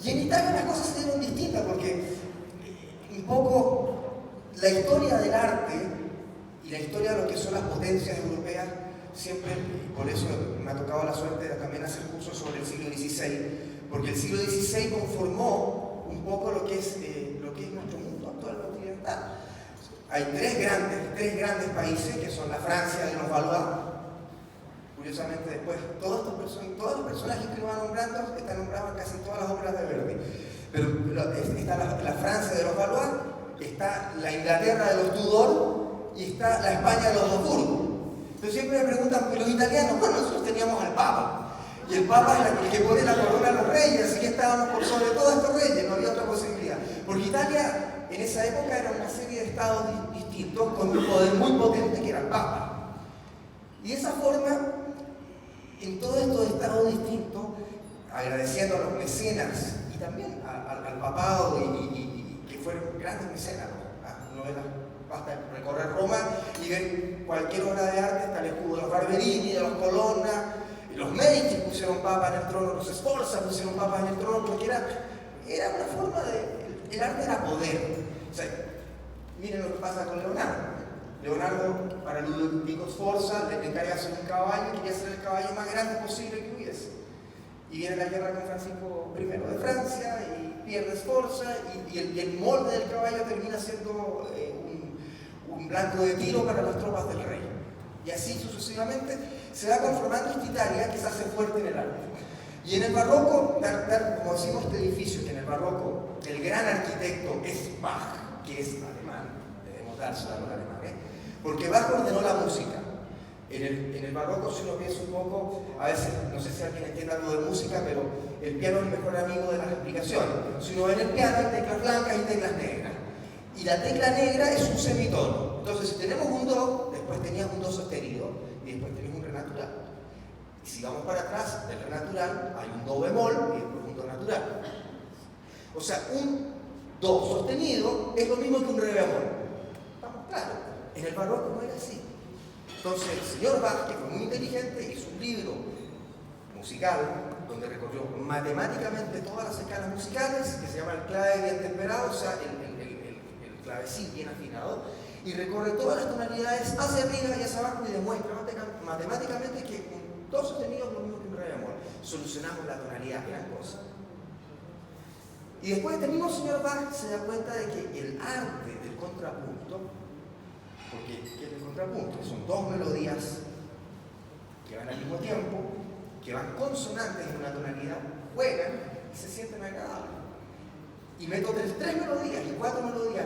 Y en Italia las cosas se dieron distintas porque un poco la historia del arte y la historia de lo que son las potencias europeas siempre, y por eso me ha tocado la suerte de también hacer cursos sobre el siglo XVI, porque el siglo XVI conformó un poco lo que es nuestro mundo actual occidental. Hay tres grandes países que son la Francia de los Valois. Curiosamente después, todos los personajes que van nombrando están nombrados en casi todas las obras de Verdi. Pero está la Francia de los Valois, está la Inglaterra de los Tudor y está la España de los Habsburgo. Entonces siempre me preguntan, ¿y los italianos? Bueno, nosotros teníamos al Papa. Y el Papa es el que pone la corona a los reyes, así que estábamos por sobre todos estos reyes, no había otra posibilidad. Porque Italia en esa época era una serie de estados distintos con un poder muy potente que era el Papa. Y de esa forma, en todos estos estados distintos, agradeciendo a los mecenas y también al papado y que fueron grandes mecenas, ¿no? Basta recorrer Roma y ver cualquier obra de arte, está el escudo de los Barberini, de los Colonna, y los Medici pusieron papas en el trono, los Sforza pusieron papas en el trono, porque era una forma de... El arte era poder. O sea, miren lo que pasa con Leonardo. Leonardo, para Ludovico Sforza, le encarga hacer un caballo y quería hacer el caballo más grande posible que hubiese. Y viene la guerra con Francisco I de Francia y pierde Sforza y el molde del caballo termina siendo un blanco de tiro para las tropas del rey. Y así sucesivamente se va conformando esta Italia que se hace fuerte en el arte. Y en el barroco, como decimos este edificio, que en el barroco el gran arquitecto es Bach, que es alemán, debemos dárselo a los alemanes, porque Bach ordenó la música. En el barroco, si uno piensa un poco, a veces, no sé si alguien entiende algo de música, pero el piano es el mejor amigo de las explicaciones. Si uno ve en el piano hay teclas blancas y teclas negras. Y la tecla negra es un semitono. Entonces, si tenemos un do, después teníamos un do sostenido y después tenemos un re natural. Y si vamos para atrás del re natural, hay un do bemol y después un do natural. O sea, un do sostenido es lo mismo que un re bemol. ¿Estamos claros? En el barroco no era así. Entonces, el señor Bach, que fue muy inteligente, hizo un libro musical donde recorrió matemáticamente todas las escalas musicales, que se llama el clave bien temperado, o sea, el clavecín bien afinado, y recorre todas las tonalidades hacia arriba y hacia abajo y demuestra matemáticamente que un do sostenido es lo mismo que un re bemol. Solucionamos la tonalidad, gran cosa. Y después del mismo señor Bach se da cuenta de que el arte del contrapunto, porque ¿qué es el contrapunto? Son dos melodías que van al mismo tiempo, que van consonantes en una tonalidad, juegan y se sienten agradables. Y meto tres melodías y cuatro melodías,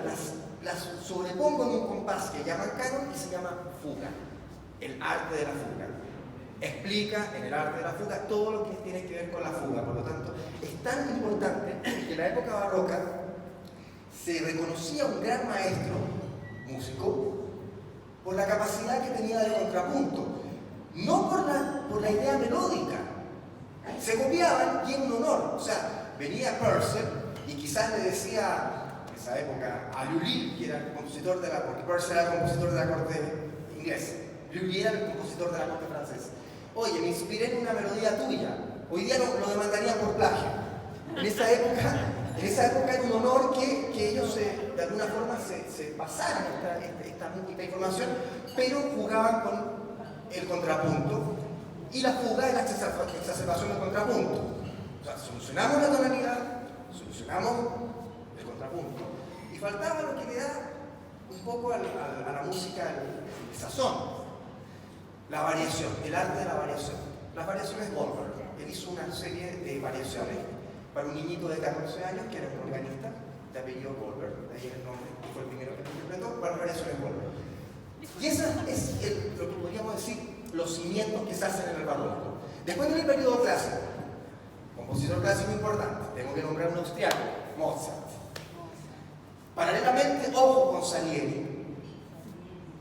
las sobrepongo en un compás que llaman canon y se llama fuga. El arte de la fuga. Explica en el arte de la fuga todo lo que tiene que ver con la fuga. Por lo tanto, es tan importante que en la época barroca se reconocía un gran maestro músico por la capacidad que tenía del contrapunto, no por la idea melódica. Se copiaban y en un honor. O sea, venía Purcell y quizás le decía en esa época a Lully, que era el compositor de la corte, Purcell era el compositor de la corte inglesa, Lully era el compositor de la corte francesa. Oye, me inspiré en una melodía tuya. Hoy día lo demandarían por plagio. En esa época era un honor que ellos de alguna forma se pasaran esta información, pero jugaban con el contrapunto y la fuga es la exacerbación del contrapunto. O sea, solucionamos la tonalidad, solucionamos el contrapunto y faltaba lo que le da un poco a la música el sazón. La variación, el arte de la variación. Las variaciones Goldberg. Él hizo una serie de variaciones para un niñito de 14 años que era un organista de apellido Goldberg, de ahí el nombre, que fue el primero que lo interpretó, para las variaciones Goldberg. Y esa es lo que podríamos decir, los cimientos que se hacen en el barroco. Después en el periodo clásico, compositor clásico importante, tengo que nombrar un austriaco, Mozart. Paralelamente, ojo con Salieri,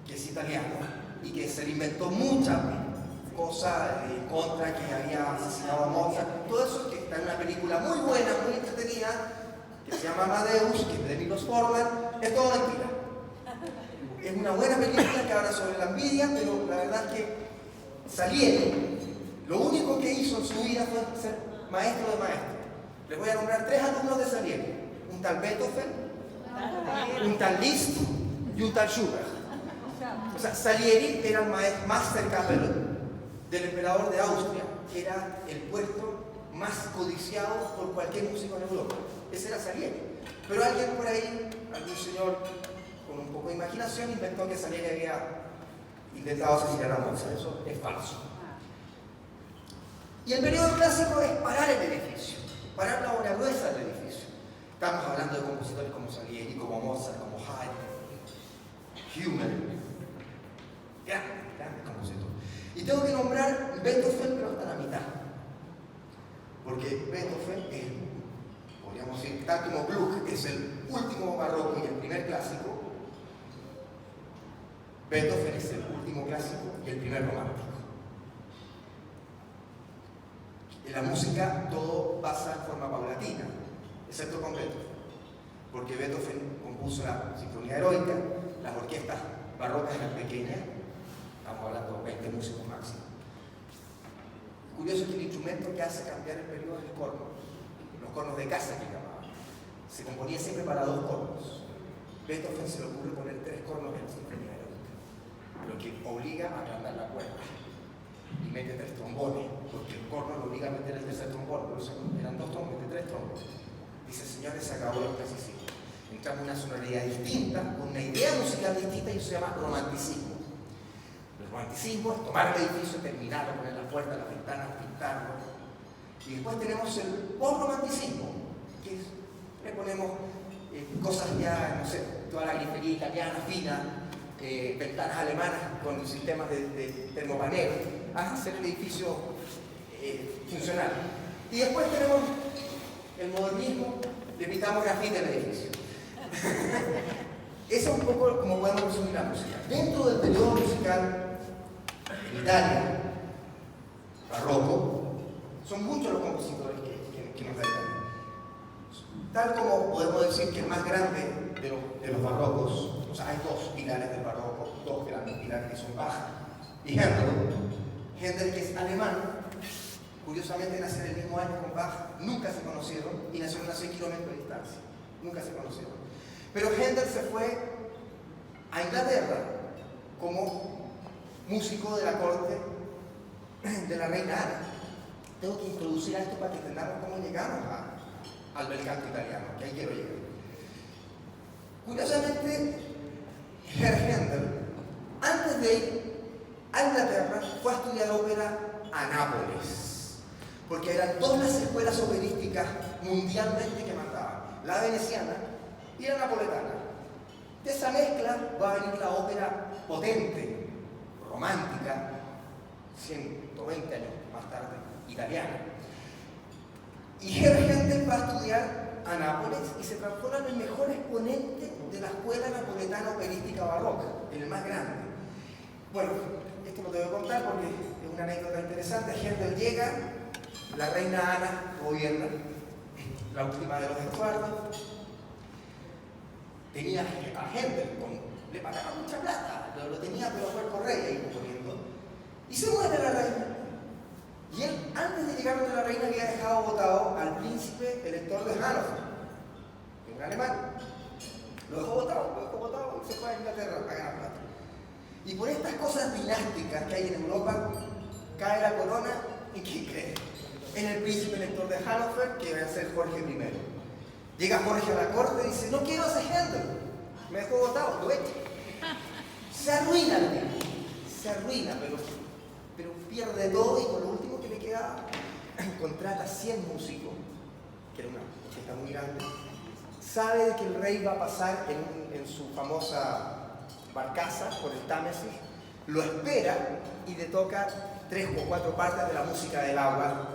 que es italiano, y que se le inventó muchas cosas en contra, que había asesinado a Mozart. Todo eso que está en una película muy buena, muy entretenida, que se llama Amadeus, que es de Milos Forman, es todo mentira. Es una buena película que habla sobre la envidia, pero la verdad es que Salieri, lo único que hizo en su vida fue ser maestro de maestros. Les voy a nombrar 3 alumnos de Salieri: un tal Beethoven, un tal Liszt y un tal Schubert. O sea, Salieri era el Meisterkampfer del emperador de Austria, que era el puesto más codiciado por cualquier músico en Europa. Ese era Salieri. Pero alguien por ahí, algún señor con un poco de imaginación, inventó que Salieri había intentado asesinar a Mozart. Eso es falso. Y el periodo clásico es parar el edificio, parar la obra gruesa del edificio. Estamos hablando de compositores como Salieri, como Mozart, como Haydn, Hummel, grandes compositores. Y tengo que nombrar Beethoven, pero hasta la mitad. Porque Beethoven es, podríamos decir, tal como Gluck es el último barroco y el primer clásico, Beethoven es el último clásico y el primer romántico. En la música todo pasa en forma paulatina, excepto con Beethoven, porque Beethoven compuso la Sinfonía Heroica, las orquestas barrocas eran pequeñas, estamos hablando de 20 músicos máximo. Curioso que el instrumento que hace cambiar el periodo es el corno, los cornos de casa que llamaban. Se componía siempre para 2 cornos. Beethoven se le ocurre poner 3 cornos en la Sinfonía Heroica, lo que obliga a agrandar la cuerda. Y mete 3 trombones, porque el corno lo obliga a meter el tercer trombón, pero eran 2 trombones, mete 3 trombones. Dice, señores, se acabó el clasicismo. Entramos en una sonoridad distinta, con una idea musical distinta, y eso se llama romanticismo. El romanticismo es tomar el edificio, terminarlo, poner las puertas, las ventanas, pintarlo. Y después tenemos el post-romanticismo, que es, le ponemos cosas ya, no sé, toda la grifería italiana fina, ventanas alemanas con sistemas de termopanel, a hacer el edificio funcional. Y después tenemos el modernismo, le pintamos grafite al edificio. Eso es un poco como podemos resumir la música. Dentro del periodo musical en Italia, barroco, son muchos los compositores que nos da Italia. Tal como podemos decir que el más grande de los barrocos, o sea, hay 2 pilares del barroco, 2 grandes pilares que son Bach y Händel. Händel, que es alemán, curiosamente nació en el mismo año con Bach, nunca se conocieron, y nació a unos 6 kilómetros de distancia, nunca se conocieron. Pero Händel se fue a Inglaterra como músico de la corte de la reina Ana. Tengo que introducir a esto para que entendamos cómo llegamos al bel canto italiano, que ahí quiero llegar. Curiosamente, Händel, antes de ir a Inglaterra, fue a estudiar ópera a Nápoles, porque eran 2 las escuelas operísticas mundialmente que mandaban, la veneciana y la napoletana. De esa mezcla va a venir la ópera potente, romántica, 120 años más tarde, italiana. Y Händel va a estudiar a Nápoles y se transforma en el mejor exponente de la escuela napoletana operística barroca, en el más grande. Bueno, esto lo tengo que contar porque es una anécdota interesante. Händel llega, la reina Ana gobierna, la última de los Estuardos. Tenía a Händel, le pagaba mucha plata, lo tenía pero fue el correo ahí componiendo. Y se muere la reina. Y él, antes de llegar a la reina, había dejado votado al príncipe elector de Hannover, un alemán. Lo dejó votado y se fue a Inglaterra a ganar plata. Y por estas cosas dinásticas que hay en Europa, cae la corona, ¿y quién cree? En el príncipe elector de Hannover, que va a ser Jorge I. Llega Jorge a la corte y dice, no quiero hacer Händel, me dejó votado, lo echo. Se arruina el tipo, se arruina, pero pierde todo, y por lo último que le queda, contrata 100 músicos, que era una orquesta muy grande. Sabe que el rey va a pasar en su famosa barcaza por el Támesis, lo espera y le toca 3 o 4 partes de la música del agua,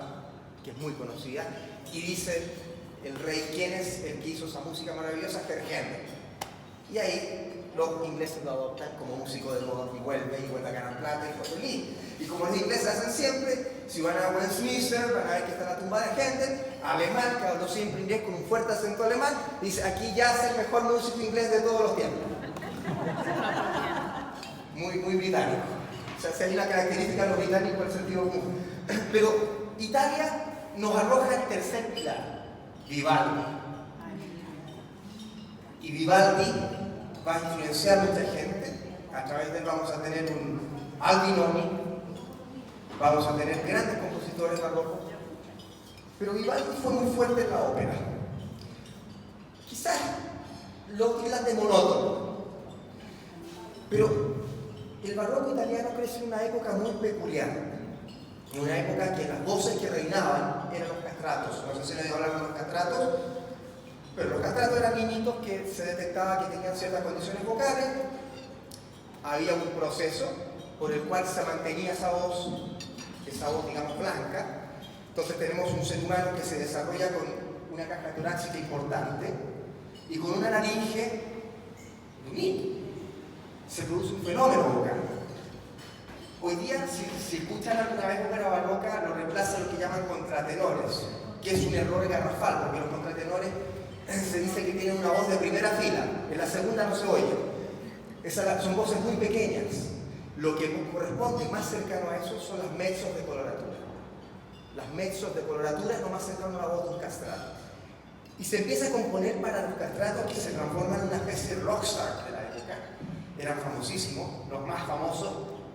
que es muy conocida, y dice el rey, ¿quién es el que hizo esa música maravillosa? Händel. Y ahí los ingleses lo adoptan como músico de moda, y vuelve a ganar plata y fue feliz. Y como los ingleses hacen siempre, si van a Westminster van a ver que está la tumba de Händel, alemán, que habló siempre inglés con un fuerte acento alemán, dice, aquí yace el mejor músico inglés de todos los tiempos. Muy británico. O sea, si hay una característica de los británicos en el sentido común. Pero Italia nos arroja el tercer pilar. Vivaldi. Y Vivaldi va a influenciar a mucha gente. A través de él vamos a tener un Albinoni, vamos a tener grandes compositores barrocos. Pero Vivaldi fue muy fuerte en la ópera. Quizás lo tildan de monótono, pero el barroco italiano crece en una época muy peculiar, en una época en que las voces que reinaban eran los castratos. No sé si les hablaron de los castratos, pero los castratos eran niñitos que se detectaba que tenían ciertas condiciones vocales, había un proceso por el cual se mantenía esa voz, digamos, blanca. Entonces tenemos un ser humano que se desarrolla con una caja torácica importante y con una laringe de un niño. Se produce un fenómeno vocal. Hoy día, si escuchan alguna vez ópera barroca, lo reemplaza lo que llaman contratenores, que es un error garrafal, porque los contratenores se dice que tienen una voz de primera fila, en la segunda no se oye. Son voces muy pequeñas. Lo que corresponde más cercano a eso son las mezzos de coloratura. Las mezzos de coloratura es lo más cercano a la voz de un castrato. Y se empieza a componer para los castratos que se transforman en una especie de rockstar de la época. Eran famosísimos, los más famosos,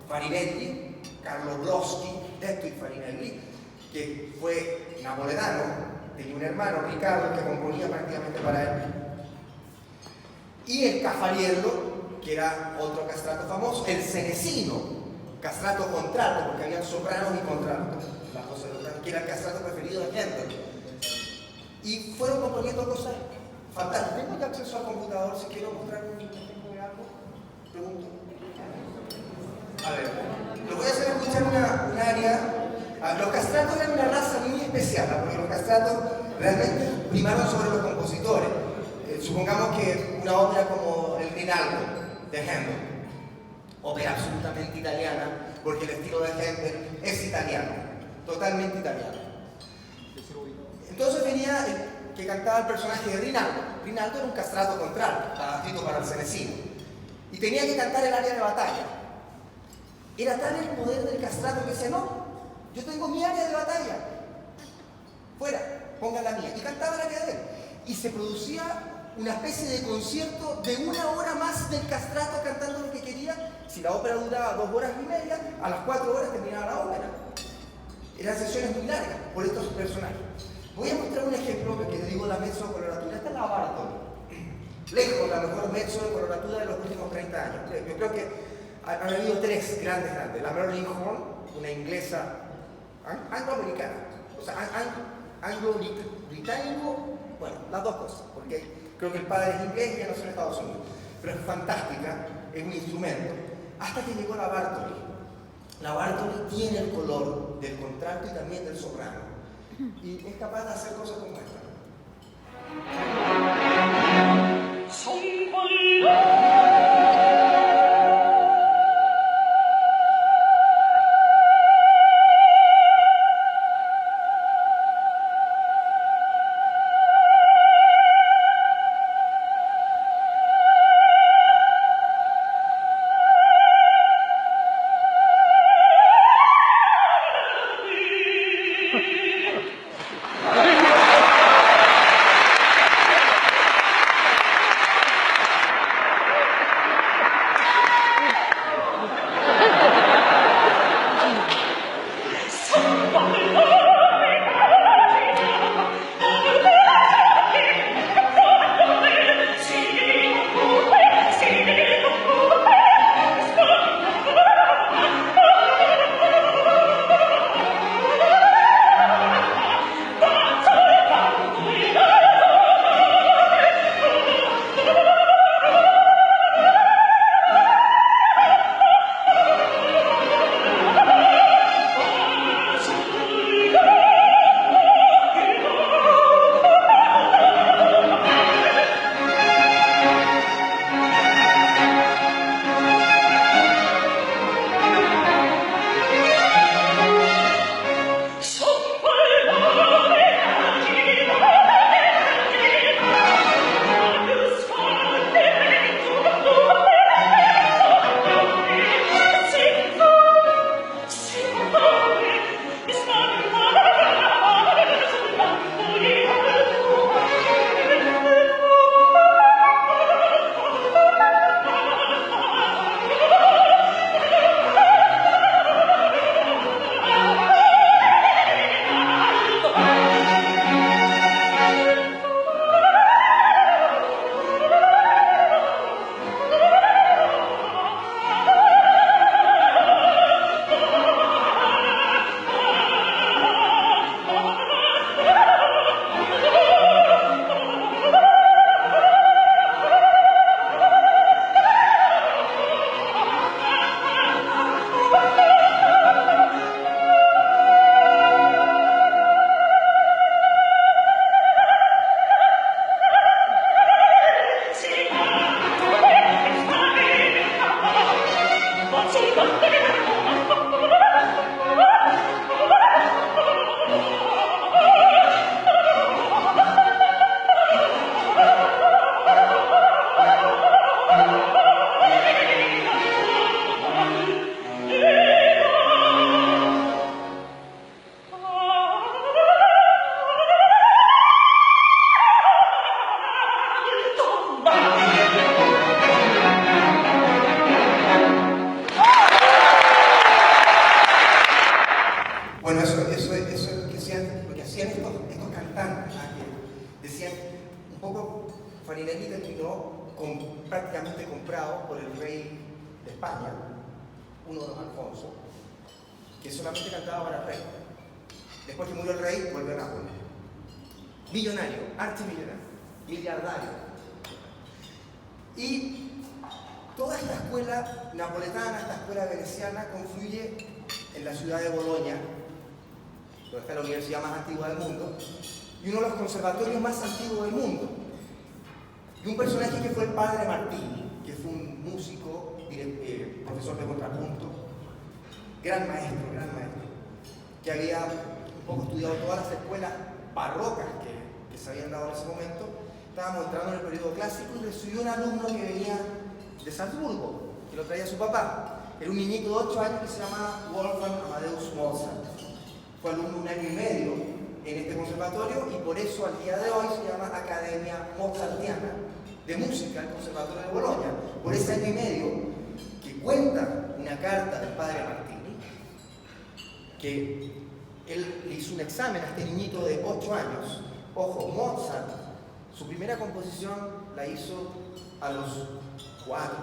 Farinelli, Carlo Broschi, Hedwig Farinelli, que fue napoletano, tenía un hermano, Ricardo, que componía prácticamente para él. Y el Cafariello, que era otro castrato famoso, el Senesino, castrato contralto, porque habían sopranos y contraltos, que era el castrato preferido de Händel. Y fueron componiendo cosas fantásticas. ¿Tengo ya acceso al computador si quiero mostrar un ejemplo de algo? Pregunto. A ver, lo voy a hacer escuchar un área. Los castratos eran una raza muy especial, porque los castratos realmente primaron sobre los compositores. Supongamos que una ópera como El Rinaldo de Händel, ópera absolutamente italiana, porque el estilo de Händel es italiano, totalmente italiano. Entonces venía el que cantaba el personaje de Rinaldo. Rinaldo era un castrato contralto, estaba escrito para el Senesino, y tenía que cantar el área de batalla. Era tal el poder del castrato que decía, no, yo tengo mi área de batalla, fuera, pongan la mía, y cantaba la área de él. Y se producía una especie de concierto de 1 hora más del castrato cantando lo que quería. Si la ópera duraba 2 horas y media, a las 4 horas terminaba la ópera. Eran sesiones muy largas por estos personajes. Voy a mostrar un ejemplo que te digo la mezzo de coloratura. Esta es la Bartóli. Lejos la mejor mezzo de coloratura de los últimos 30 años. Yo creo que han habido 3 grandes. La Merlin Horn, una inglesa angloamericana, o sea, anglo-británico, bueno, las dos cosas, porque creo que el padre es inglés y ya no son Estados Unidos, pero es fantástica, es un instrumento, hasta que llegó la Bartóli. La Bartóli tiene el color del contralto y también del soprano, y es capaz de hacer cosas como esta. Bueno, eso es lo que hacían estos cantantes, que decían un poco. Farinelli terminó prácticamente comprado por el rey de España, uno de los Alfonso, que solamente cantaba para el rey. Después que murió el rey, volvió a Nápoles. Millonario, archimillonario, miliardario. Y toda esta escuela napoletana, esta escuela veneciana, confluye en la ciudad de Bolonia, donde está la universidad más antigua del mundo, y uno de los conservatorios más antiguos del mundo. Y un personaje que fue el padre Martini, que fue un músico, profesor de contrapunto, gran maestro, que había un poco estudiado todas las escuelas barrocas que se habían dado en ese momento. Estábamos entrando en el periodo clásico y recibió un alumno que venía de Salzburgo, que lo traía su papá. Era un niñito de 8 años que se llamaba Wolfgang Amadeus Mozart. Fue alumno 1 año y medio en este conservatorio y por eso al día de hoy se llama Academia Mozartiana de Música, el Conservatorio de Bolonia. Por ese año y medio que cuenta una carta del padre Martini, que él le hizo un examen a este niñito de 8 años. Ojo, Mozart, su primera composición la hizo a los 4.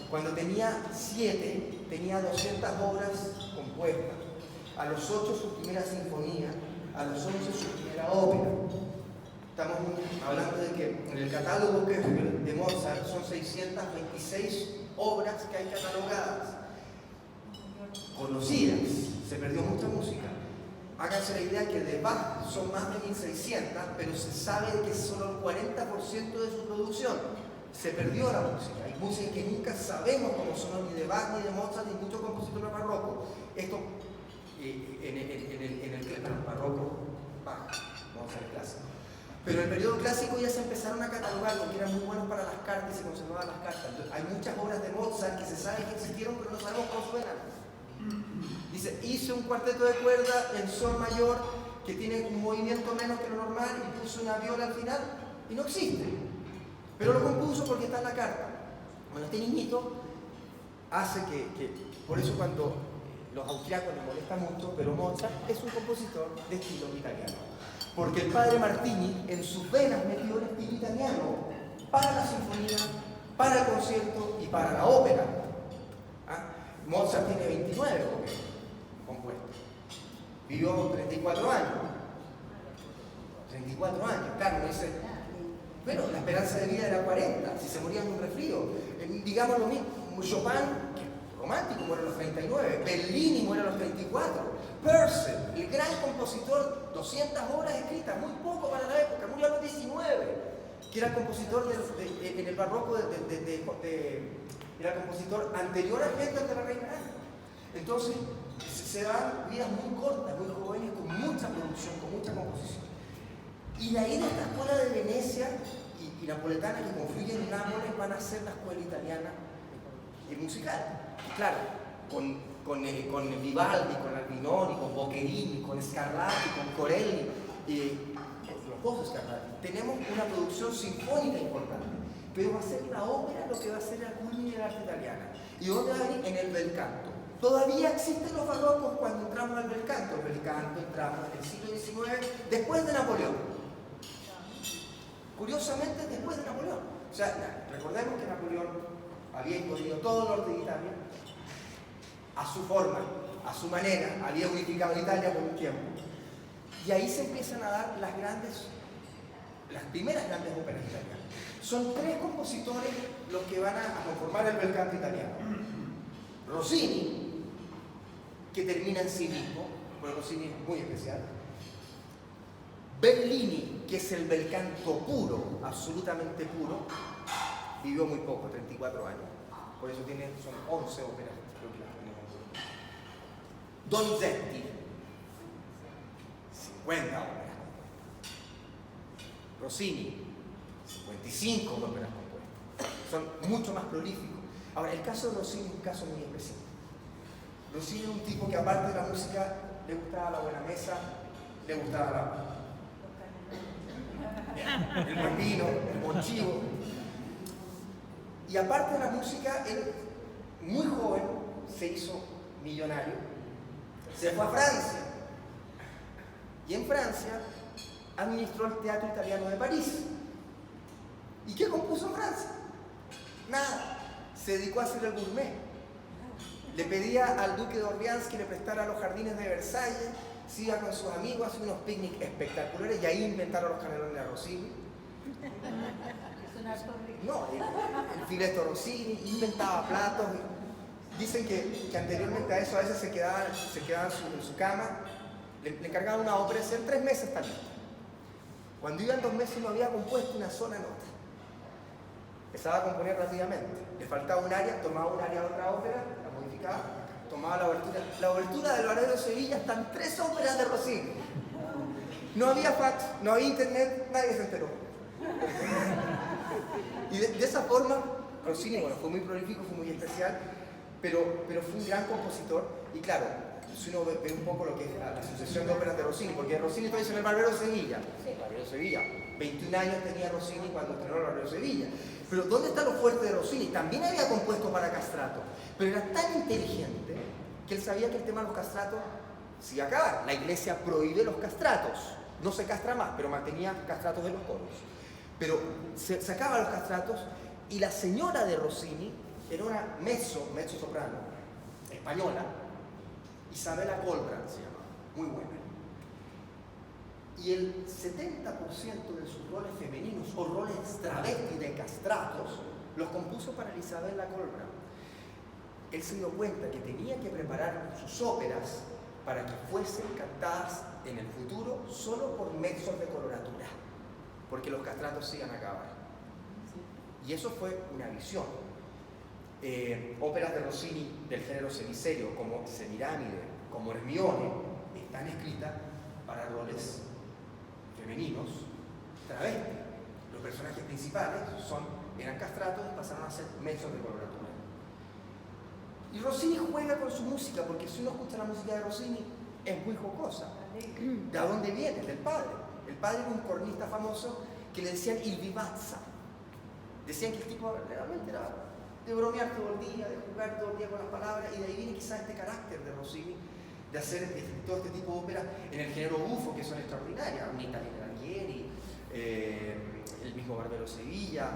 Cuando tenía 7, tenía 200 obras compuestas. A los 8 su primera sinfonía, a los 11 su primera ópera. Estamos hablando de que en el catálogo de Mozart son 626 obras que hay catalogadas, conocidas. Se perdió mucha música. Háganse la idea que de Bach son más de 1600, pero se sabe que es solo el 40% de su producción. Se perdió la música. Hay música que nunca sabemos cómo son, ni de Bach, ni de Mozart, ni muchos compositores barrocos. Esto en el barroco, Bach, Mozart clásico. Pero en el periodo clásico ya se empezaron a catalogar porque eran muy buenos para las cartas y se conservaban las cartas. Entonces, hay muchas obras de Mozart que se sabe que existieron, pero no sabemos cómo suenan. Dice, hice un cuarteto de cuerda en sol mayor que tiene un movimiento menos que lo normal y puso una viola al final y no existe. Pero lo compuso porque está en la carta. Bueno, este niñito hace que por eso cuando los austriacos les molesta mucho, pero Mozart es un compositor de estilo italiano. Porque el padre Martini en sus venas metió el estilo italiano para la sinfonía, para el concierto y para la ópera. Mozart tiene 29 óperas compuestas. Vivió 34 años. 34 años, claro, me dice, bueno, la esperanza de vida era 40, si se moría en un resfrío. Digamos lo mismo, Chopin, que romántico, muere a los 39, Bellini muere a los 34, Purcell, el gran compositor, 200 obras escritas, muy poco para la época, murió a los 19, que era compositor en el barroco era el compositor anterior a Händel de la Reina Ana. Entonces, se dan vidas muy cortas, muy jóvenes, con mucha producción, con mucha composición. Y de ahí de esta escuela de Venecia y napoletana que confluyen en Nápoles van a ser la escuela italiana musical. Claro, con Vivaldi, con Albinoni, con Boccherini, con Scarlatti, con Corelli, los dos Scarlatti. Tenemos una producción sinfónica importante, pero va a ser la ópera lo que va a ser la culmina del arte italiana. ¿Y dónde va a venir? En el bel canto. Todavía existen los barrocos cuando entramos al bel canto. El bel canto entramos en el siglo XIX, después de Napoleón. Curiosamente, después de Napoleón. O sea, recordemos que Napoleón había impuesto todo el norte de Italia a su forma, a su manera, había unificado Italia por un tiempo. Y ahí se empiezan a dar las primeras grandes óperas italianas. Son 3 compositores los que van a conformar el bel canto italiano. Rossini, que termina en sí mismo, bueno, Rossini es muy especial. Bellini, que es el bel canto puro, absolutamente puro, vivió muy poco, 34 años. Por eso son 11 óperas, creo que las tenemos. Donizetti, 50 óperas compuestas. Rossini, 55 óperas compuestas. Son mucho más prolíficos. Ahora, el caso de Rossini es un caso muy especial. Rossini es un tipo que aparte de la música, le gustaba la buena mesa, le gustaba el buen vino, el buen chivo. Y aparte de la música, él, muy joven, se hizo millonario, se fue a Francia. Y en Francia administró el Teatro Italiano de París. ¿Y qué compuso en Francia? Nada. Se dedicó a hacer el gourmet. Le pedía al duque de Orleans que le prestara los jardines de Versalles, se iba con sus amigos, hacía unos picnics espectaculares y ahí inventaron los canelones de Rossini. No, el filetto Rossini, inventaba platos. Dicen que anteriormente a eso a veces se quedaba en su cama, le encargaban una ópera, en 3 meses está listo. Cuando iban 2 meses no había compuesto una sola nota. Empezaba a componer rápidamente. Le faltaba un área, tomaba un área de otra ópera, la modificaba, tomaba la obertura. La obertura del Barbero de Sevilla están 3 óperas de Rossini. No había fax, no había internet, nadie se enteró. Y de esa forma, Rossini, bueno, fue muy prolífico, fue muy especial, pero fue un gran compositor. Y claro, si uno ve un poco lo que es la sucesión de óperas de Rossini, porque Rossini todavía dice en el Barbero de Sevilla. Sí, el Barbero de Sevilla. 21 años tenía Rossini cuando estrenó el Barbero de Sevilla. Pero ¿dónde está lo fuerte de Rossini? También había compuesto para castrato, pero era tan inteligente que él sabía que el tema de los castratos se iba a acabar. La iglesia prohíbe los castratos. No se castra más, pero mantenía castratos de los coros. Pero se sacaba los castratos y la señora de Rossini era una mezzo soprano española, Isabella Colbrand se llama, muy buena. Y el 70% de sus roles femeninos o roles travesti de castratos los compuso para Isabella Colbrand. Él se dio cuenta que tenía que preparar sus óperas para que fuesen cantadas en el futuro solo por mezzos de coloratura, porque los castratos se iban a acabar. Y eso fue una visión. Óperas de Rossini del género semiserio, como Semiramide, como Hermione, están escritas para roles femeninos travesti. Los personajes principales eran castratos y pasaron a ser mezzos de coloratura. Y Rossini juega con su música, porque si uno escucha la música de Rossini, es muy jocosa. ¿De dónde viene? Del padre. El padre era un cornista famoso que le decían il vivazza. Decían que el tipo realmente era de bromear todo el día, de jugar todo el día con las palabras, y de ahí viene quizás este carácter de Rossini, de hacer todo este tipo de óperas en el género bufo, que son extraordinarias. Un Italiano Ranieri, el mismo Barbero Sevilla,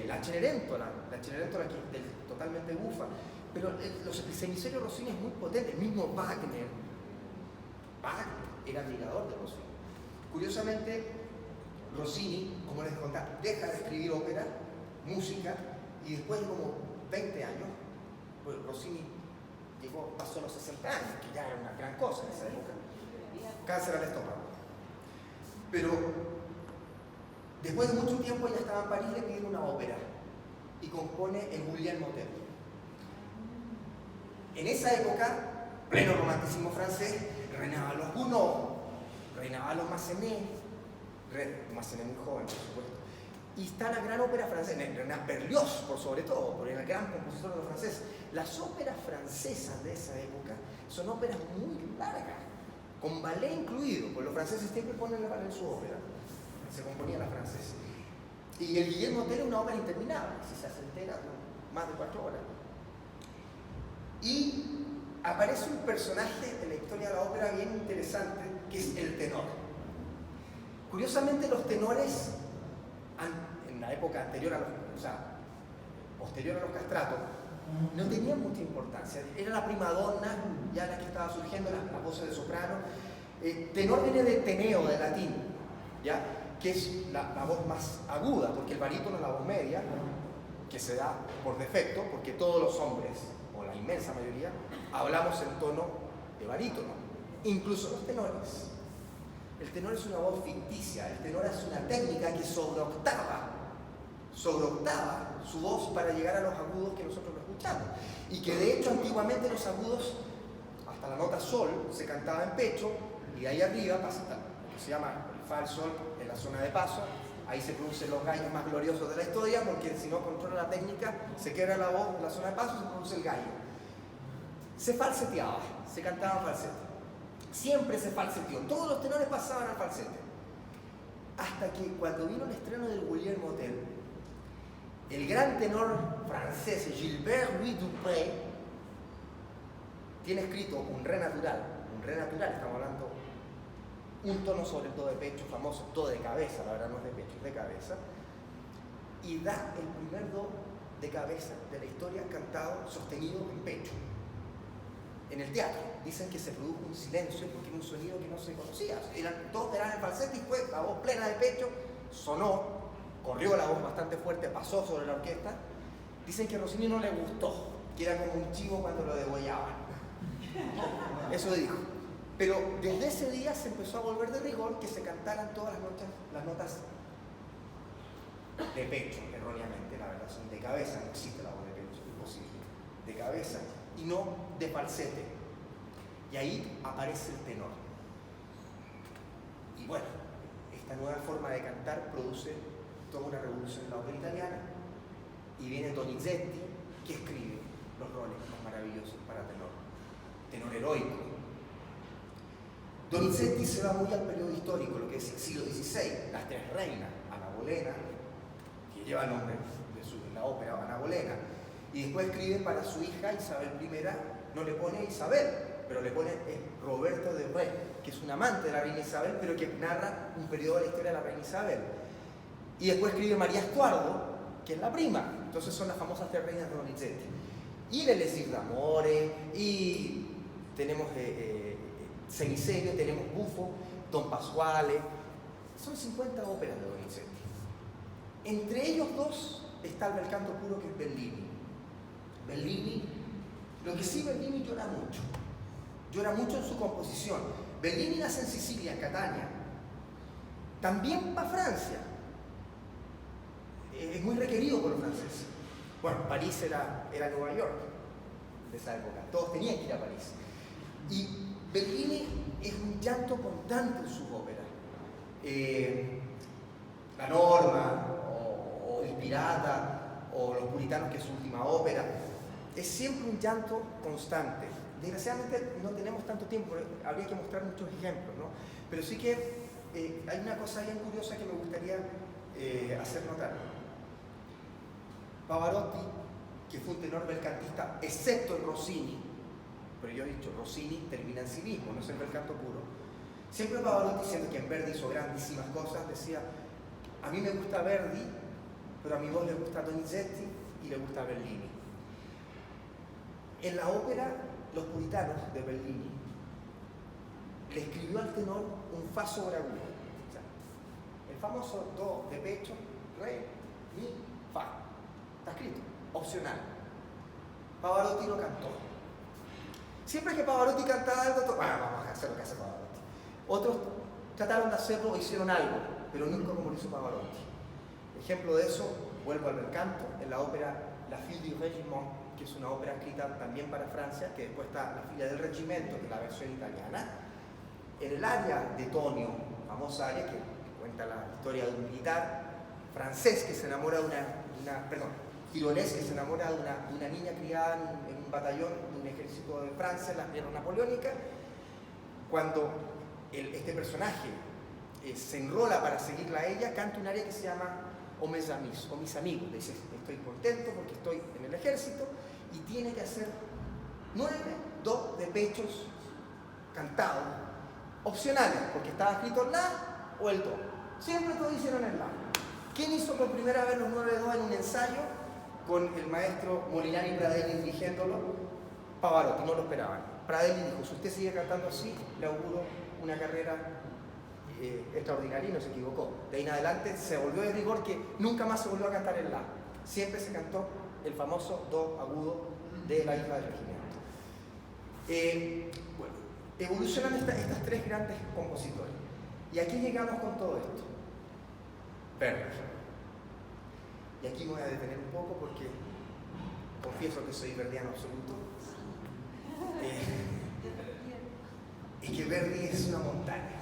la Cenerentola que es totalmente bufa. Pero el semiserio Rossini es muy potente. El mismo Wagner era admirador de Rossini. Curiosamente, Rossini, como les contaba, deja de escribir ópera, música, y después de como 20 años, pues Rossini pasó los 60 años, que ya era una gran cosa en esa época. Cáncer al estómago. Pero después de mucho tiempo ya estaba en París, le piden una ópera y compone el Guglielmo Tell. En esa época, pleno romanticismo francés, reinaban los Gounod, reinaban los Massenet muy joven, por supuesto. Y está la gran ópera francesa, Berlioz por sobre todo, porque era el gran compositor de los franceses. Las óperas francesas de esa época son óperas muy largas, con ballet incluido, porque los franceses siempre ponen el ballet en su ópera. Se componía la francesa. Y el Guillermo Tell es una ópera interminable, si se hace entera, más de 4 horas. Y aparece un personaje de la historia de la ópera bien interesante, que es el tenor. Curiosamente, los tenores, en la época anterior posterior a los castratos, no tenían mucha importancia. Era la primadonna, ya la que estaba surgiendo, las voces de soprano. Tenor viene de teneo, de latín, ¿ya? Que es la voz más aguda, porque el barítono es la voz media, que se da por defecto, porque todos los hombres, o la inmensa mayoría, hablamos en tono de barítono, incluso los tenores. El tenor es una voz ficticia, el tenor es una técnica que sobreoctava su voz para llegar a los agudos que nosotros lo escuchamos. Y que de hecho antiguamente los agudos, hasta la nota sol, se cantaba en pecho, y de ahí arriba pasa lo que se llama el fa, el sol, en la zona de paso. Ahí se producen los gallos más gloriosos de la historia, porque si no controla la técnica, se quiebra la voz en la zona de paso y se produce el gallo. Se falseteaba, se cantaba en falsete. Siempre se falseteó, todos los tenores pasaban al falsete. Hasta que cuando vino el estreno del Guillermo Tell, el gran tenor francés Gilbert Louis Dupré tiene escrito un re natural, estamos hablando un tono sobre el do de pecho, famoso do de cabeza, la verdad no es de pecho, es de cabeza, y da el primer do de cabeza de la historia cantado, sostenido en pecho. En el teatro dicen que se produjo un silencio porque era un sonido que no se conocía, todos eran en falsete y fue la voz plena de pecho, sonó, corrió la voz bastante fuerte, pasó sobre la orquesta. Dicen que a Rossini no le gustó, que era como un chivo cuando lo degollaban. Eso dijo. Pero desde ese día se empezó a volver de rigor que se cantaran todas las notas de pecho, erróneamente, la verdad, son de cabeza, no existe la voz de pecho, es imposible, de cabeza, y no de falsete. Y ahí aparece el tenor. Y bueno, esta nueva forma de cantar produce toda una revolución en la ópera italiana, y viene Donizetti, que escribe los roles más maravillosos para tenor heroico. Donizetti se va muy al periodo histórico, lo que es el siglo XVI, las tres reinas, Ana Bolena, que lleva el nombre de la ópera, Ana Bolena, y después escribe para su hija Isabel I, no le pone Isabel, pero le pone Roberto de Rey, que es un amante de la reina Isabel, pero que narra un periodo de la historia de la reina Isabel. Y después escribe María Estuardo, que es la prima, entonces son las famosas tres reinas de Donizetti. Y l'Elixir d'Amore, y tenemos Cenicerio, tenemos Buffo, Don Pasquale, son 50 óperas de Donizetti. Entre ellos dos está el bel canto puro, que es Bellini. Bellini, lo que sí, Bellini llora mucho en su composición. Bellini nace en Sicilia, en Catania, también va a Francia, es muy requerido por los franceses. Bueno, París era Nueva York de esa época, todos tenían que ir a París. Y Bellini es un llanto constante en sus óperas. La Norma, o El Pirata, o Los Puritanos, que es su última ópera, es siempre un llanto constante. Desgraciadamente no tenemos tanto tiempo, habría que mostrar muchos ejemplos, ¿no? Pero sí que hay una cosa bien curiosa que me gustaría hacer notar. Pavarotti, que fue un tenor bel cantista, excepto en Rossini, pero yo he dicho, Rossini termina en sí mismo, no es el bel canto puro. Siempre Pavarotti, siendo que en Verdi hizo grandísimas cosas, decía, a mí me gusta Verdi, pero a mi voz le gusta Donizetti y le gusta Bellini. En la ópera Los Puritanos de Bellini, le escribió al tenor un fa sobre agudo, o sea, el famoso do de pecho, re, mi, fa. Está escrito, opcional. Pavarotti lo cantó. Siempre que Pavarotti cantaba algo, vamos a hacer lo que hace Pavarotti. Otros trataron de hacerlo o hicieron algo, pero nunca como lo hizo Pavarotti. Ejemplo de eso, vuelvo al bel canto, en la ópera La Fille du Régiment, que es una ópera escrita también para Francia, que después está La Filla del Regimento, que es la versión italiana. En el aria de Tonio, famosa aria que cuenta la historia de un militar francés que se enamora de tironés que se enamora de una niña criada en un batallón de un ejército de Francia en la guerra napoleónica. Cuando este personaje se enrola para seguirla a ella, canta un aria que se llama O mes amis, o mis amigos. Le dice, estoy contento porque estoy en el ejército, y tiene que hacer 9 do de pechos cantados, opcionales, porque estaba escrito la o el do. Siempre todos hicieron el la. ¿Quién hizo por primera vez los 9 do en un ensayo? Con el maestro Molinari Pradelli dirigiéndolo, Pavarotti, no lo esperaban. Pradelli dijo, si usted sigue cantando así, le auguro una carrera extraordinaria, y no se equivocó. De ahí en adelante se volvió de rigor que nunca más se volvió a cantar el la. Siempre se cantó el famoso do agudo de La Isla del Regimiento. Bueno, evolucionan estas tres grandes compositores. Y aquí llegamos con todo esto. Verdi. Y aquí me voy a detener un poco porque confieso que soy verdiano absoluto. Es que Verdi es una montaña.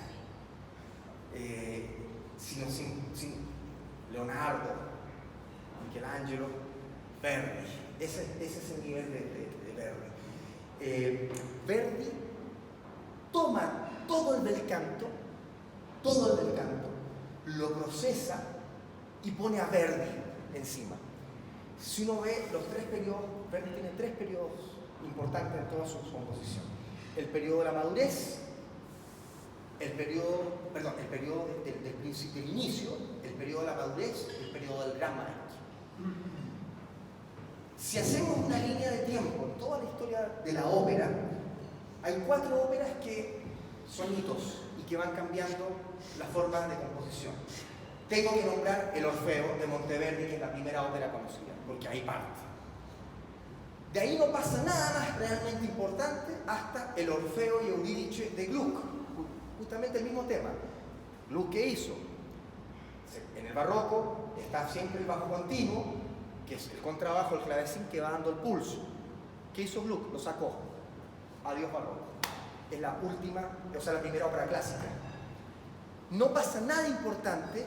Sin Leonardo, Michelangelo, Verdi. Ese es el nivel de Verdi. Verdi toma todo el bel canto, lo procesa y pone a Verdi encima. Si uno ve los 3 periodos, Verdi tiene 3 periodos importante en toda su composición. El periodo de la madurez, el periodo del inicio, el periodo de la madurez, el periodo del gran maestro. Si hacemos una línea de tiempo en toda la historia de la ópera, hay 4 óperas que son hitos y que van cambiando la forma de composición. Tengo que nombrar el Orfeo de Monteverdi, que es la primera ópera conocida, porque ahí parte. De ahí no pasa nada más realmente importante hasta el Orfeo y Eurídice de Gluck, justamente el mismo tema. Gluck, ¿qué hizo? En el barroco está siempre el bajo continuo, que es el contrabajo, el clavecín que va dando el pulso. ¿Qué hizo Gluck? Lo sacó. Adiós barroco. Es la última, o sea, la primera ópera clásica. No pasa nada importante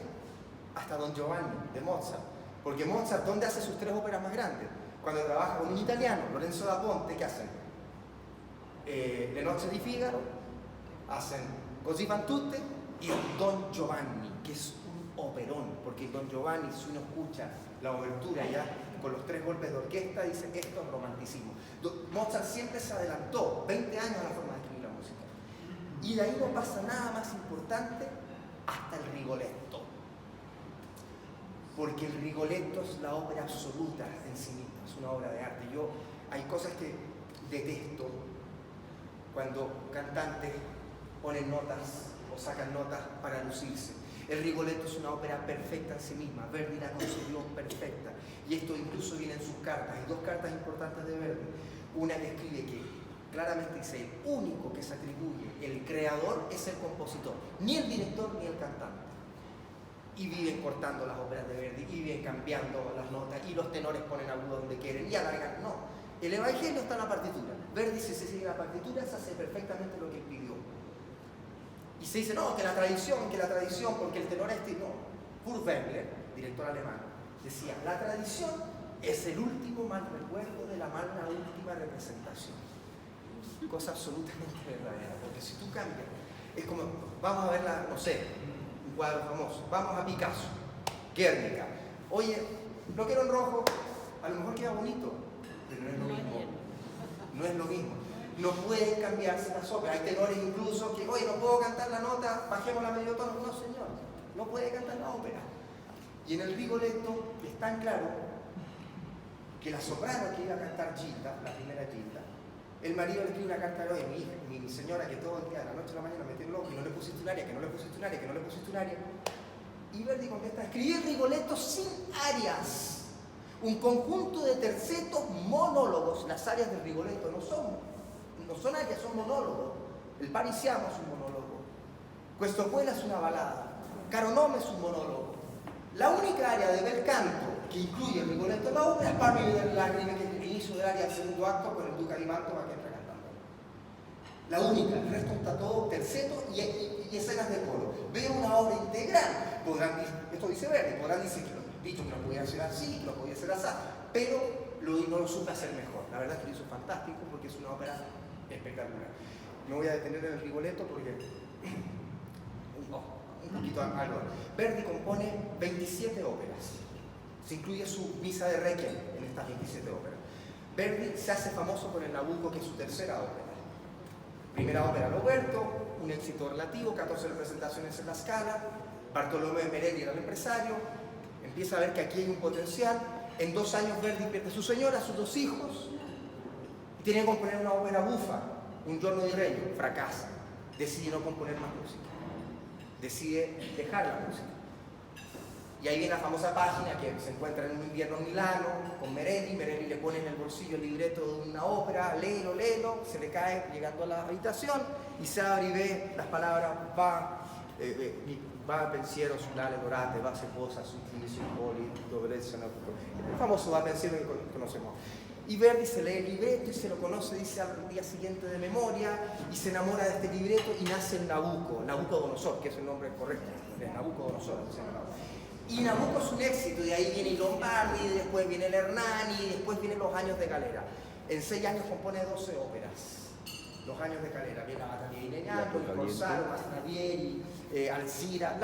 hasta Don Giovanni de Mozart, porque Mozart, ¿dónde hace sus 3 óperas más grandes? Cuando trabaja con un italiano, Lorenzo da Ponte, ¿qué hacen? Le Nozze di Figaro, hacen Così fan tutte y Don Giovanni, que es un operón, porque Don Giovanni, si uno escucha la obertura ya con los 3 golpes de orquesta, dice esto es romanticismo. Mozart siempre se adelantó 20 años a la forma de escribir la música. Y de ahí no pasa nada más importante hasta el Rigoletto. Porque el Rigoletto es la ópera absoluta en sí misma, es una obra de arte. Hay cosas que detesto cuando cantantes ponen notas o sacan notas para lucirse. El Rigoletto es una ópera perfecta en sí misma, Verdi la consideró perfecta, y esto incluso viene en sus cartas. Hay 2 cartas importantes de Verdi, una que escribe que claramente dice el único que se atribuye, el creador es el compositor, ni el director ni el cantante. Y viven cortando las óperas de Verdi, y viven cambiando las notas, y los tenores ponen agudo donde quieren, y alargan. No, el Evangelio está en la partitura. Verdi, si se sigue la partitura, se hace perfectamente lo que él pidió. Y se dice, no, que la tradición, porque el tenor no. Kurt Wengler, director alemán, decía, la tradición es el último mal recuerdo de la mala última representación. Cosa absolutamente verdadera, porque si tú cambias, es como, vamos a verla, no sé, un cuadro famoso, vamos a Picasso, Guernica. Oye, lo quiero en rojo, a lo mejor queda bonito, pero no es lo mismo. No es lo mismo. No pueden cambiarse las óperas. Hay tenores incluso que, oye, no puedo cantar la nota, bajémosla medio tono. No, señor, no puede cantar la ópera. Y en el Rigoletto es tan claro que la soprano que iba a cantar Gilda, la primera Gilda, el marido le escribe una carta a mi hija, mi señora, que todo el día, de la noche a la mañana me tiene loco, y no le pusiste un aria, que no le pusiste un aria, que no le pusiste un aria. Y Verdi contesta, escribí el Rigoletto sin arias, un conjunto de tercetos monólogos. Las arias del Rigoletto no son arias, son monólogos. El Parisiamo es un monólogo, Questo Quella es una balada, Caro Nome es un monólogo. La única aria de bel canto que incluye el Rigoletto en la ópera es Palmi delle Lacrime, que es el inicio del aria del segundo acto con el Duca di Mantova que entra cantando. La única, el resto está todo terceto y escenas de coro. Veo una obra integral. Esto dice Verdi, podrán decir que lo dicho que no podía ser así, que no podía ser así, pero no lo supe hacer mejor. La verdad es que lo hizo fantástico porque es una ópera espectacular. Me voy a detener en el Rigoletto porque un poquito algo. Verdi compone 27 óperas. Se incluye su misa de Requiem en estas 27 óperas. Verdi se hace famoso con el Nabucco, que es su tercera ópera. Primera ópera, Roberto, un éxito relativo, 14 representaciones en la Scala. Bartolomeo Merelli era el empresario. Empieza a ver que aquí hay un potencial. En 2 años Verdi pierde a su señora, a sus 2 hijos. Y tiene que componer una ópera bufa, un giorno di regno, fracasa. Decide no componer más música. Decide dejar la música. Y ahí viene la famosa página que se encuentra en un invierno en Milano, con Merelli. Merelli le pone en el bolsillo el libreto de una ópera, léelo, se le cae llegando a la habitación y se abre y ve las palabras va pensiero sull'ale dorate, va se posa sui poli, dovrezza, el famoso va pensiero que conocemos. Y Verdi se lee el libreto y se lo conoce, dice al día siguiente de memoria, y se enamora de este libreto y nace el Nabucodonosor, que es el nombre correcto, es Nabucodonosor. Y Nabucco es un éxito, y ahí viene el Lombardi, después viene el Hernani, y después vienen los años de galera. En 6 años compone 12 óperas, los años de galera. Viene la Batalla di Legnano, el Corsaro, Mastroianni, Alcira,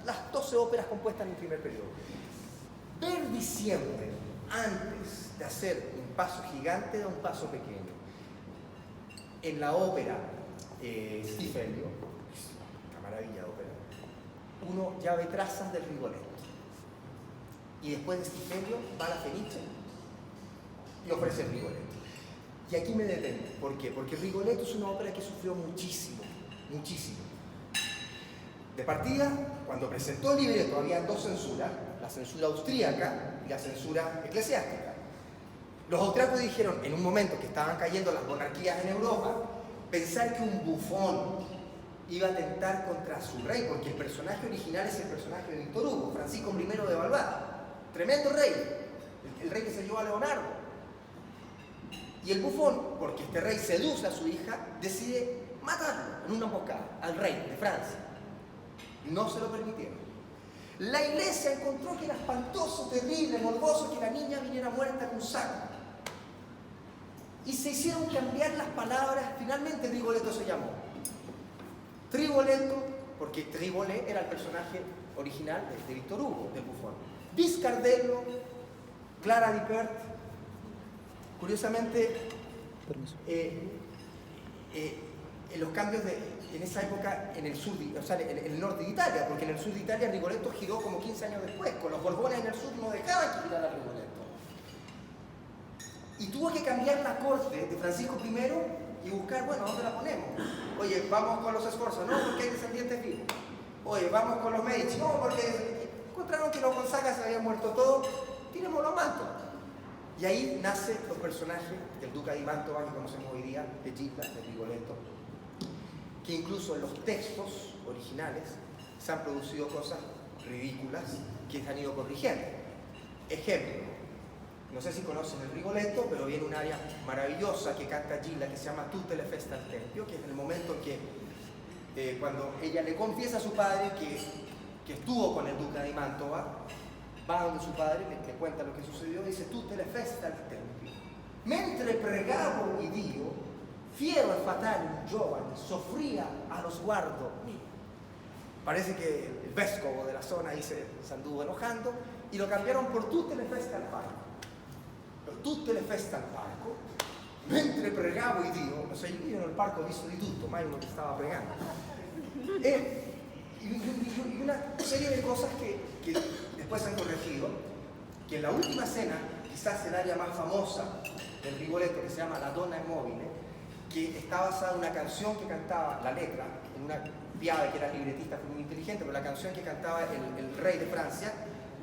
las 12 óperas compuestas en el primer periodo. Verdi siempre, antes de hacer un paso gigante, da un paso pequeño. en la ópera Stifelio, una maravilla de ópera, uno ya ve trazas del Rigoletto. Y después de Stifelio va a la Fenice y ofrece el Rigoletto. Y aquí me detengo. ¿Por qué? Porque el Rigoletto es una ópera que sufrió muchísimo, muchísimo. De partida, cuando presentó el libreto había dos censuras, la censura austríaca y la censura eclesiástica. Los austriacos dijeron, en un momento que estaban cayendo las monarquías en Europa, pensar que un bufón iba a atentar contra su rey, porque el personaje original es el personaje de Víctor Hugo, Francisco I de Valois, tremendo rey, el rey que se llevó a Leonardo. Y el bufón, porque este rey seduce a su hija, decide matarlo en una emboscada al rey de Francia. No se lo permitieron. La iglesia encontró que era espantoso, terrible, morboso que la niña viniera muerta en un saco. Y se hicieron cambiar las palabras. Finalmente Rigoletto se llamó Trigoletto, porque Tribolet era el personaje original de Víctor Hugo, del bufón. Biscardello, Clara di Pert. Curiosamente, en los cambios en esa época en el sur, o sea, en el norte de Italia, porque en el sur de Italia Rigoletto giró como 15 años después, con los Borbones en el sur no dejaban que girara Rigoletto. Y tuvo que cambiar la corte de Francisco I y buscar, bueno, ¿dónde la ponemos? Oye, vamos con los Sforza, no, porque hay descendientes vivos. Oye, vamos con los Medici, no, porque encontraron que los Gonzaga se habían muerto todos, tirémoslo a Mantova. Y ahí nacen los personajes del Duca di Mantova que conocemos hoy día, de Gilda, de Rigoletto, que incluso en los textos originales se han producido cosas ridículas que se han ido corrigiendo. Ejemplo, no sé si conocen el Rigoletto, pero viene un aria maravillosa que canta Gilda que se llama Tutte le feste al Tempio, que es el momento en que cuando ella le confiesa a su padre que estuvo con el Duca di Mantova, va donde su padre le cuenta lo que sucedió y dice Tutte le feste al Tempio. Mentre pregavo il Dio, fiero e fatale un giovane soffría a lo sguardo mío. Parece que el vescovo de la zona ahí se anduvo enojando y lo cambiaron por Tutte le feste al parco. Pero Tutte le feste al parco, mentre pregavo il Dio, o sea, io nel parco ho visto di tutto, mai uno che stava pregando. Y una serie de cosas que después se han corregido, que en la última cena, quizás el área más famosa del Rigoletto, que se llama La Donna Immobile, que está basada en una canción que cantaba, la letra, en una Piave, que era libretista, fue muy inteligente, pero la canción que cantaba el rey de Francia,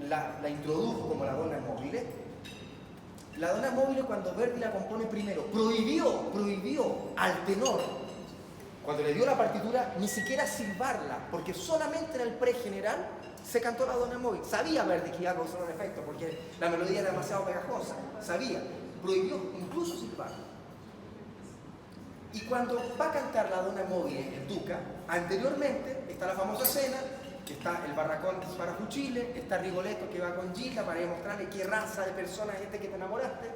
la introdujo como La Donna Immobile. La Donna Immobile, cuando Verdi la compone primero, prohibió al tenor, cuando le dio la partitura, ni siquiera silbarla, porque solamente en el pre-general se cantó La Donna Immobile. Sabía Verdi que iba a causar un efecto, porque la melodía era demasiado pegajosa, sabía, prohibió incluso silbarla. Y cuando va a cantar La Donna Immobile, el Duca, anteriormente está la famosa escena, que está el barracón de Sparafucile, está Rigoletto que va con Gilda para demostrarle qué raza de persona es este que te enamoraste.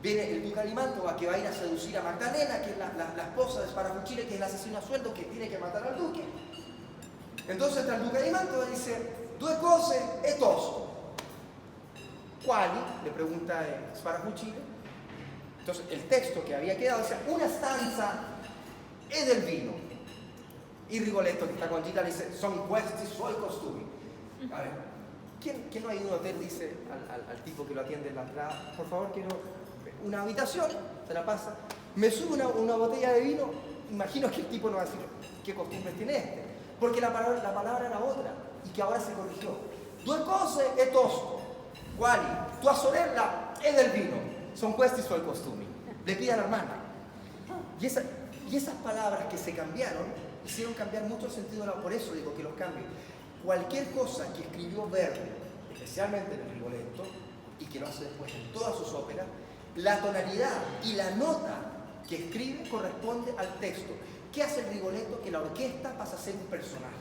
Viene el Duca di Mantova que va a ir a seducir a Magdalena, que es la esposa de Sparafucile, que es el asesino a sueldo que tiene que matar al duque. Entonces entra el Duca di Mantova y dice, due cose e tosto. ¿Quali? Le pregunta Sparafucile. Entonces el texto que había quedado decía, una stanza e del vino. Y Rigoletto, que está con Gilda, le dice, son questi suoi costumi. A ver, ¿quién no ha ido a un hotel? Dice al tipo que lo atiende en la entrada, por favor, quiero una habitación, se la pasa, me sube una botella de vino, imagino que el tipo no va a decir qué costumbres tiene este, porque la palabra era otra, y que ahora se corrigió. Due cose e tosto, quali, tua sorella e del vino, son questi suoi costumi. Le pide a la hermana. Y esas palabras que se cambiaron, hicieron cambiar mucho el sentido de por eso digo que los cambios. Cualquier cosa que escribió Verdi, especialmente en el Rigoletto, y que lo hace después en todas sus óperas, la tonalidad y la nota que escribe corresponde al texto. ¿Qué hace el Rigoletto? Que la orquesta pasa a ser un personaje.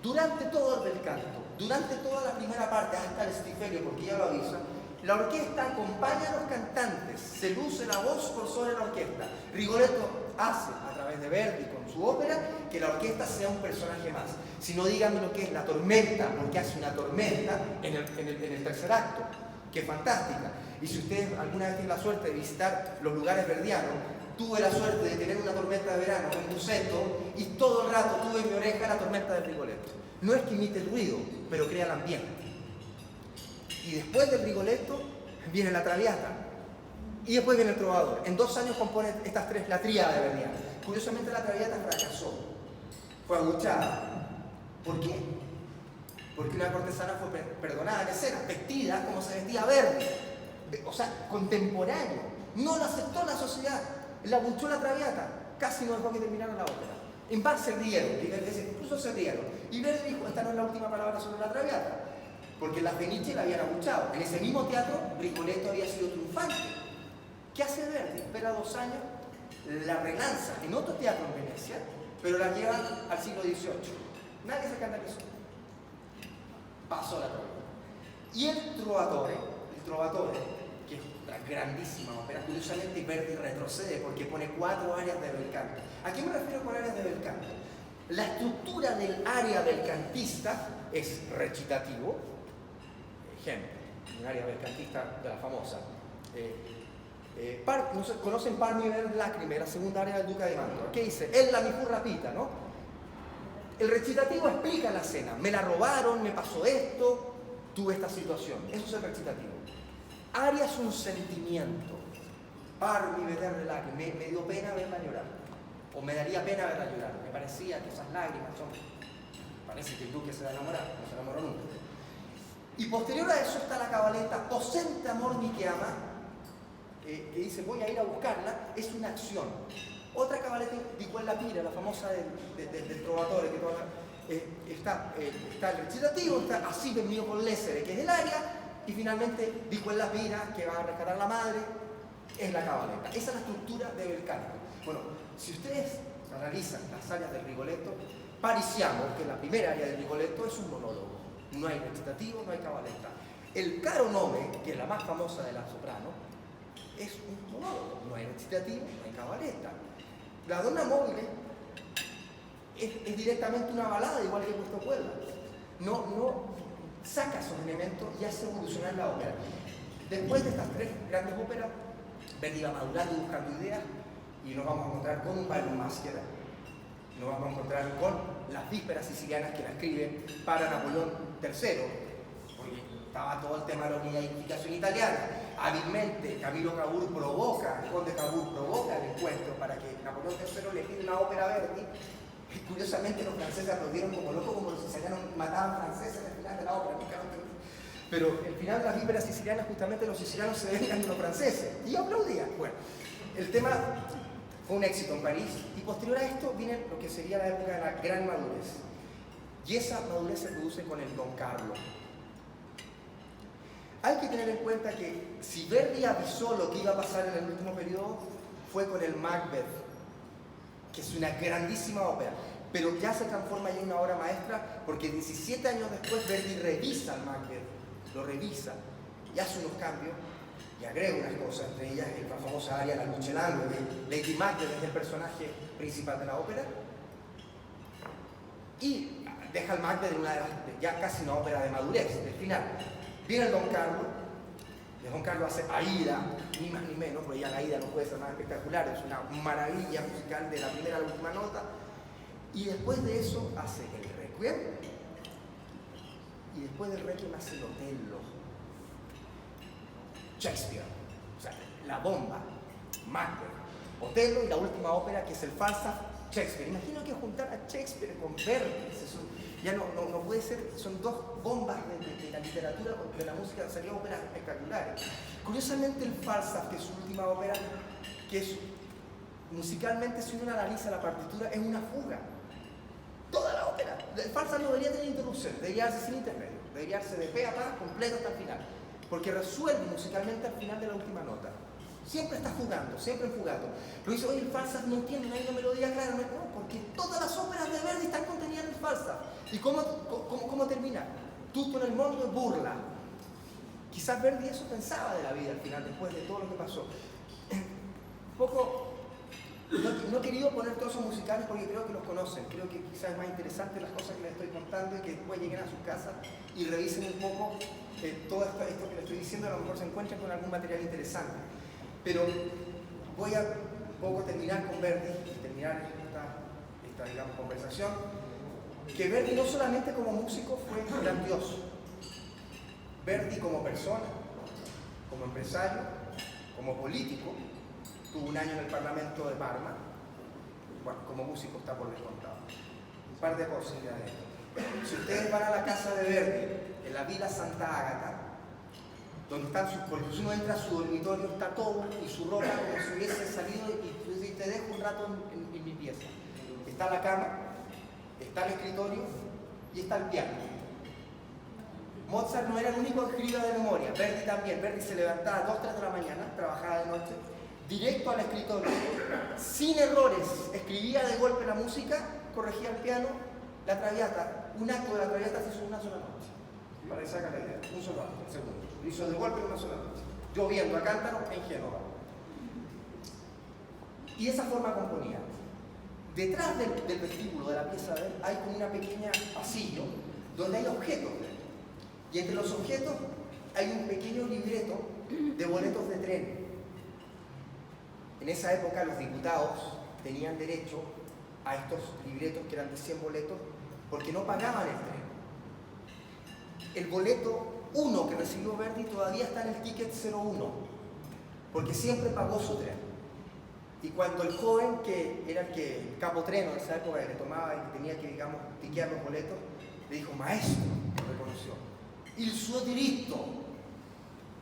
Durante todo el bel canto, durante toda la primera parte, hasta el Stifelio, porque ya lo avisa, la orquesta acompaña a los cantantes, se luce la voz por sobre la orquesta. Rigoletto hace, a través de Verdi con su ópera, que la orquesta sea un personaje más. Si no, díganme lo que es la tormenta, porque hace una tormenta en el tercer acto, que es fantástica. Y si ustedes alguna vez tienen la suerte de visitar los lugares verdianos, tuve la suerte de tener una tormenta de verano en Buceto y todo el rato tuve en mi oreja la tormenta del Rigoletto. No es que imite el ruido, pero crea el ambiente. Y después del Rigoletto viene la Traviata. Y después viene el Trovador. En 2 años compone estas tres, la tríada de Verdi. Curiosamente la Traviata fracasó. Fue abuchada. ¿Por qué? Porque una cortesana fue perdonada en escena, vestida como se vestía Verdi. O sea, contemporáneo. No lo aceptó la sociedad. La abuchó la Traviata. Casi no dejó que terminara la ópera. En paz se rieron, incluso se rieron. Y Verdi dijo, esta no es la última palabra sobre la Traviata. Porque la Fenice la habían abuchado. En ese mismo teatro, Rigoletto había sido triunfante. ¿Qué hace Verdi? Espera 2 años, la relanza en otro teatro en Venecia, pero la llevan al siglo XVIII. Nadie se escandalizó. Pasó la Traviata. Y el Trovatore, que es una grandísima ópera, curiosamente Verdi retrocede porque pone 4 áreas de bel canto. ¿A qué me refiero con áreas de bel canto? La estructura del área del cantista es recitativo. Ejemplo, un área belcantista de la famosa. ¿Conocen Parmi ver lacrime, la segunda área del Duca di Mantua? ¿Qué dice? Ella mi fu rapita, ¿no? El recitativo explica la escena. Me la robaron, me pasó esto, tuve esta situación. Eso es el recitativo. Aria es un sentimiento. Parmi veder lacrime, me dio pena verla llorar. O me daría pena verla llorar. Me parecía que esas lágrimas son... Parece que el duque se va a enamorar, no se enamoró nunca. Y posterior a eso está la cabaleta Possente amor mi que ama, que dice voy a ir a buscarla, es una acción. Otra cabaleta di quella pira, la famosa del Trovatore, que está el recitativo, está Así ven mio con l'essere, que es el aria, y finalmente di quella pira, que va a rescatar a la madre, es la cabaleta. Esa es la estructura de bel canto. Bueno, si ustedes analizan las áreas del Rigoletto, parisiamo que la primera área del Rigoletto es un monólogo. No hay recitativo, no hay cabaleta. El Caro Nome, que es la más famosa de la soprano, es un monólogo. No hay recitativo, no hay cabaleta. La Donna Mobile es directamente una balada, igual que Puesto Cuerda. No saca esos elementos y hace evolucionar la ópera. Después de estas 3 grandes óperas, Verdi va madurando y buscando ideas y nos vamos a encontrar con un Ballon Maschera. Nos vamos a encontrar con las vísperas sicilianas que la escriben para Napoleón III, porque estaba todo el tema de la unificación italiana. Hábilmente Camilo Cavour el conde Cavour provoca el encuentro para que Napoleón III le pida una ópera a Verdi. Y curiosamente los franceses aplaudieron como locos, como los sicilianos mataban franceses al final de la ópera. Pero el final de las vísperas sicilianas, justamente los sicilianos se vengan de los franceses y aplaudían. Bueno, el tema fue un éxito en París y posterior a esto viene lo que sería la época de la gran madurez. Y esa madurez se produce con el Don Carlo. Hay que tener en cuenta que si Verdi avisó lo que iba a pasar en el último periodo, fue con el Macbeth, que es una grandísima ópera, pero ya se transforma en una obra maestra porque 17 años después Verdi revisa el Macbeth, lo revisa y hace unos cambios y agrega unas cosas, entre ellas la famosa aria La Luce Langue de Lady Macbeth, es el personaje principal de la ópera, y deja al Macbeth en una de las, ya casi una ópera de madurez, del final. Viene el Don Carlo, y el Don Carlo hace Aida, ni más ni menos, porque ya la Aida no puede ser más espectacular, es una maravilla musical de la primera a la última nota, y después de eso hace el Requiem, y después del Requiem hace el Otello, Shakespeare, o sea, la bomba, Macbeth, Otello y la última ópera que es el Falstaff, Shakespeare. Imagino que juntar a Shakespeare con Verdi, ya no puede ser, son 2 bombas de la literatura, de la música, han salido óperas espectaculares. Curiosamente el Falstaff, que es su última ópera, que es musicalmente, si uno analiza la partitura, es una fuga. Toda la ópera. El Falstaff no debería tener interrupción, debería darse sin intermedio, debería darse de pe a pa, completo hasta el final, porque resuelve musicalmente al final de la última nota. Siempre está jugando, siempre enfugando. Lo dice, oye, el Falstaff no entiende, no hay una melodía clara. No, porque todas las óperas de Verdi están contenidas en el Falstaff. ¿Y cómo termina? Tutto nel mondo es burla. Quizás Verdi eso pensaba de la vida al final, después de todo lo que pasó. No he querido poner todos esos musicales porque creo que los conocen. Creo que quizás es más interesante las cosas que les estoy contando y que después lleguen a sus casas y revisen un poco todo esto que les estoy diciendo. A lo mejor se encuentran con algún material interesante. Pero voy a un poco terminar con Verdi y terminar esta digamos, conversación, que Verdi no solamente como músico fue grandioso, Verdi como persona, como empresario, como político, tuvo un año en el Parlamento de Parma, bueno, como músico está por descontado. Un par de cosas ya de esto. Si ustedes van a la casa de Verdi, en la Villa Santa Ágata, donde están sus, porque si uno entra a su dormitorio, está todo y su ropa como si hubiese salido y te dejo un rato en mi pieza. Está la cama, está el escritorio y está el piano. Mozart no era el único que escribía de memoria, Verdi también. Verdi se levantaba a 2, 3 de la mañana, trabajaba de noche, directo al escritorio, sin errores, escribía de golpe la música, corregía el piano, la Traviata, un acto de la Traviata se hizo una sola noche. Para que se haga la idea, un solo acto, un segundo. Lo hizo de golpe una sola noche, lloviendo a cántaro en Génova. Y de esa forma componía. Detrás del vestíbulo de la pieza de él hay como una pequeña pasillo donde hay objetos de él. Y entre los objetos hay un pequeño libreto de boletos de tren. En esa época los diputados tenían derecho a estos libretos que eran de 100 boletos porque no pagaban el tren. El boleto 1 que recibió Verdi todavía está en el ticket 01 porque siempre pagó su tren. Y cuando el joven que era el capotreno de esa época que le tomaba y que tenía que, digamos, tiquear los boletos, le dijo, maestro, lo reconoció, il suo diritto.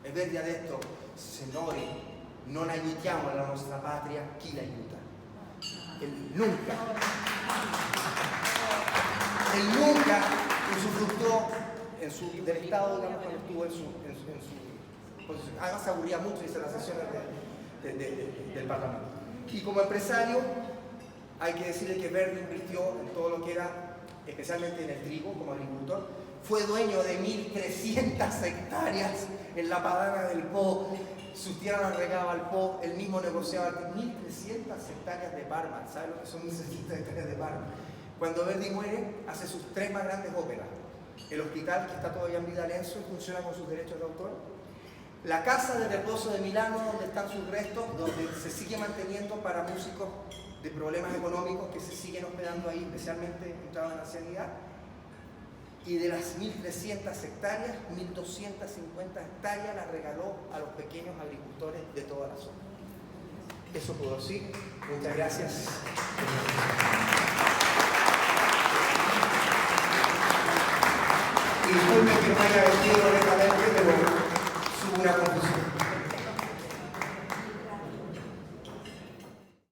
E Verdi ha detto, se noi non aiutiamo la nostra patria, chi la aiuta? Él nunca usufructuó del Estado, digamos, cuando estuvo en su posición. Además se aburría mucho en las sesiones del Parlamento. Y como empresario, hay que decirle que Verdi invirtió en todo lo que era, especialmente en el trigo, como agricultor. Fue dueño de 1.300 hectáreas en la Padana del Po. Su tierra regaba al Po, él mismo negociaba 1.300 hectáreas de Parma. ¿Sabe lo que son 1.300 hectáreas de Parma? Cuando Verdi muere, hace sus 3 más grandes óperas. El hospital, que está todavía en Vidalenzo y funciona con sus derechos de autor. La casa de reposo de Milano, donde están sus restos, donde se sigue manteniendo para músicos de problemas económicos que se siguen hospedando ahí, especialmente entrados en la ancianidad. Y de las 1.300 hectáreas, 1.250 hectáreas las regaló a los pequeños agricultores de toda la zona. Eso puedo decir. Muchas gracias. Disculpen que no haya vestido correctamente, pero hubo una confusión.